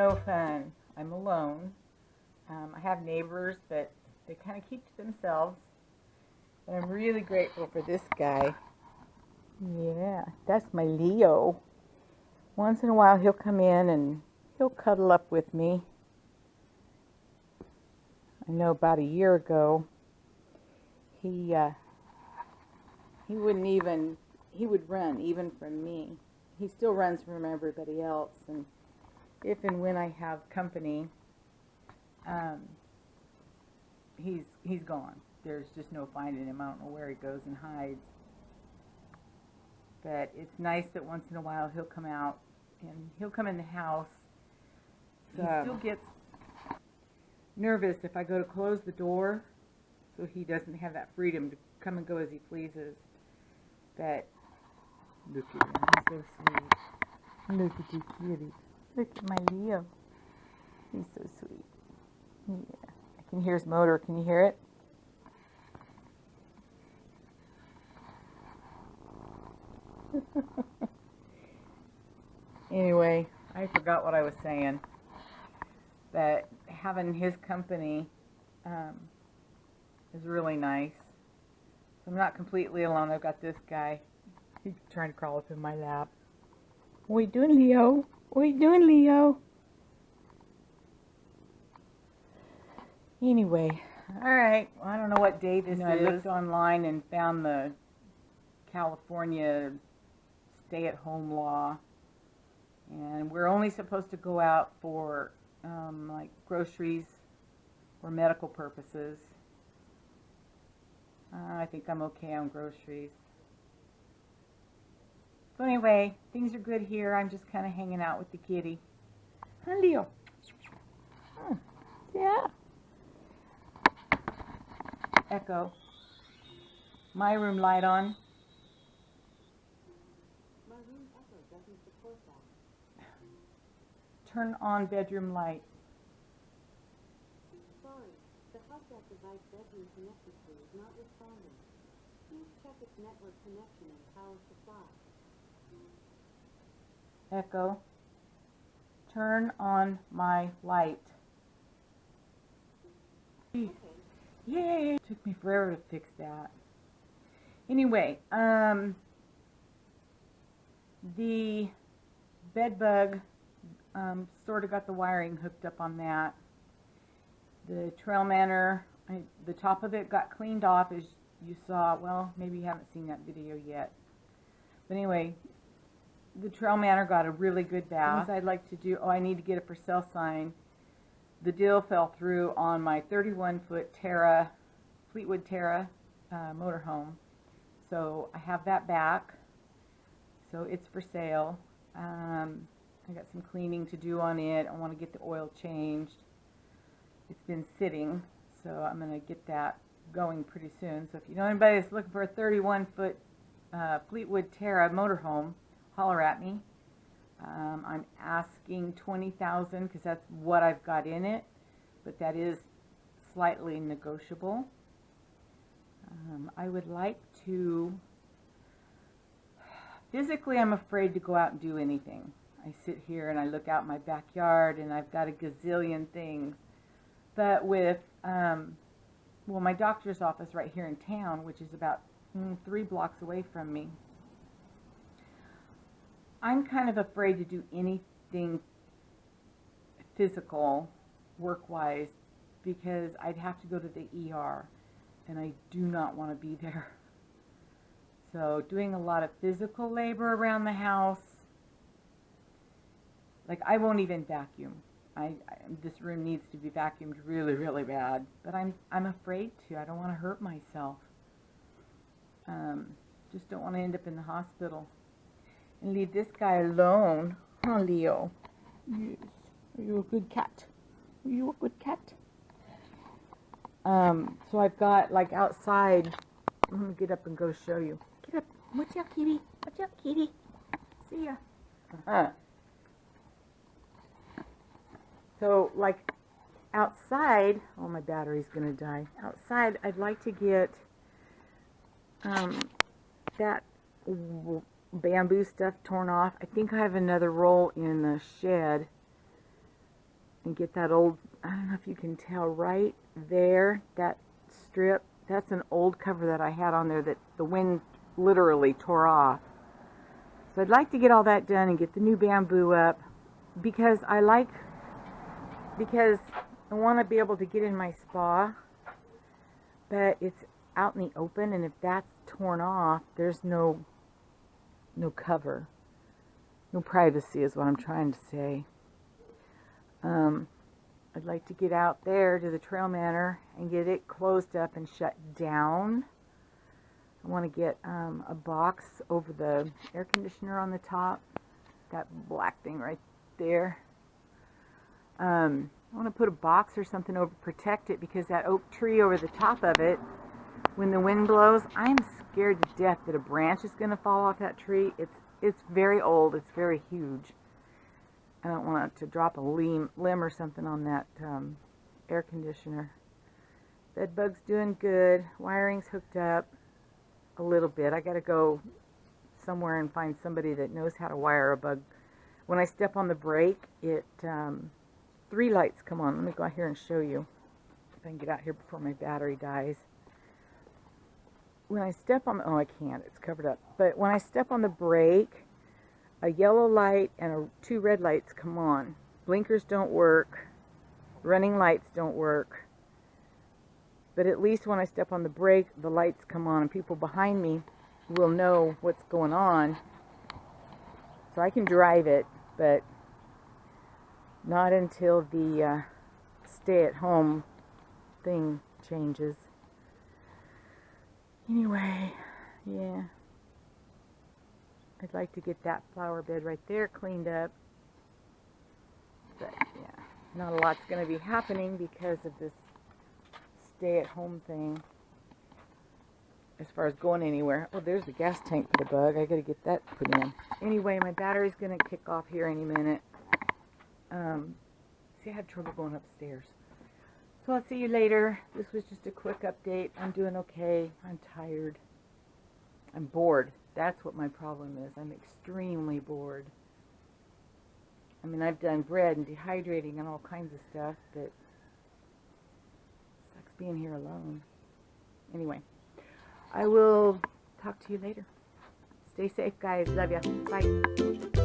no fun. I'm alone. I have neighbors, but they kind of keep to themselves. But I'm really grateful for this guy. Yeah, that's my Leo. Once in a while he'll come in and he'll cuddle up with me. I know about a year ago he wouldn't even, he would run even from me. He still runs from everybody else, and if and when I have company, he's gone. There's just no finding him. I don't know where he goes and hides. But it's nice that once in a while he'll come out and he'll come in the house. So he still gets nervous if I go to close the door, so he doesn't have that freedom to come and go as he pleases. But look at him, he's so sweet. Look at you, kitty. Look at my Leo. He's so sweet. Yeah. I can hear his motor. Can you hear it? Anyway, I forgot what I was saying. But having his company is really nice. So I'm not completely alone. I've got this guy. He's trying to crawl up in my lap. What are you doing, Leo? What are you doing, Leo? Anyway, alright. Well, I don't know what day this is. I looked online and found the California stay-at-home law. And we're only supposed to go out for like groceries or medical purposes. I think I'm okay on groceries. So anyway, things are good here. I'm just kind of hanging out with the kitty. Huh, Leo? Yeah. Echo. My room light on. My room echo doesn't support that. Turn on bedroom light. Sorry, the hub that device bedroom connected to is not responding. Please check its network connection and power supply. Echo. Turn on my light. Okay. Yay! It took me forever to fix that. Anyway, the bed bug sort of got the wiring hooked up on that. The trail manor, the top of it got cleaned off, as you saw. Well, maybe you haven't seen that video yet. But anyway, the trail manor got a really good bath. Things I'd like to do, I need to get a for sale sign. The deal fell through on my 31-foot Terra, Fleetwood Terra motorhome. So I have that back. So it's for sale. I got some cleaning to do on it. I want to get the oil changed. It's been sitting, so I'm going to get that going pretty soon. So if you know anybody that's looking for a 31-foot Fleetwood Terra motorhome, holler at me. I'm asking $20,000 because that's what I've got in it, but that is slightly negotiable. I would like to, physically I'm afraid to go out and do anything. I sit here and I look out my backyard and I've got a gazillion things. But with, well, my doctor's office right here in town, which is about 3 blocks away from me, I'm kind of afraid to do anything physical, work-wise, because I'd have to go to the ER, and I do not want to be there. So doing a lot of physical labor around the house, like I won't even vacuum. This room needs to be vacuumed really, really bad, but I'm afraid to. I don't want to hurt myself. Just don't want to end up in the hospital. And leave this guy alone. Huh, Leo? Yes. Are you a good cat? Are you a good cat? So I've got, like, outside. I'm going to get up and go show you. Get up. Watch out, kitty. Watch out, kitty. See ya. So, like, outside. Oh, my battery's going to die. Outside, I'd like to get that bamboo stuff torn off. I think I have another roll in the shed. and get that old, I don't know if you can tell right there, that strip, that's an old cover that I had on there that the wind literally tore off. So I'd like to get all that done and get the new bamboo up because I want to be able to get in my spa, but it's out in the open, and if that's torn off, there's no cover. No privacy is what I'm trying to say. I'd like to get out there to the Trail Manor and get it closed up and shut down. I want to get a box over the air conditioner on the top. That black thing right there. I want to put a box or something over, protect it, because that oak tree over the top of it, when the wind blows, I'm scared to death that a branch is going to fall off that tree. It's very old. It's very huge. I don't want it to drop a limb or something on that air conditioner. Bed bug's doing good. Wiring's hooked up a little bit. I got to go somewhere and find somebody that knows how to wire a bug. When I step on the brake, it 3 lights come on. Let me go out here and show you if I can get out here before my battery dies. When I step on, oh, I can't, it's covered up. But when I step on the brake, a yellow light and 2 red lights come on. Blinkers don't work. Running lights don't work. But at least when I step on the brake, the lights come on, and people behind me will know what's going on. So I can drive it, but not until the stay-at-home thing changes. Anyway, yeah. I'd like to get that flower bed right there cleaned up. But, yeah, not a lot's going to be happening because of this stay-at-home thing. As far as going anywhere. Oh, there's the gas tank for the bug. I got to get that put in. Anyway, my battery's going to kick off here any minute. See, I had trouble going upstairs. So I'll see you later. This was just a quick update. I'm doing okay. I'm tired. I'm bored. That's what my problem is. I'm extremely bored. I mean, I've done bread and dehydrating and all kinds of stuff, but it sucks being here alone. Anyway, I will talk to you later. Stay safe, guys. Love ya. Bye.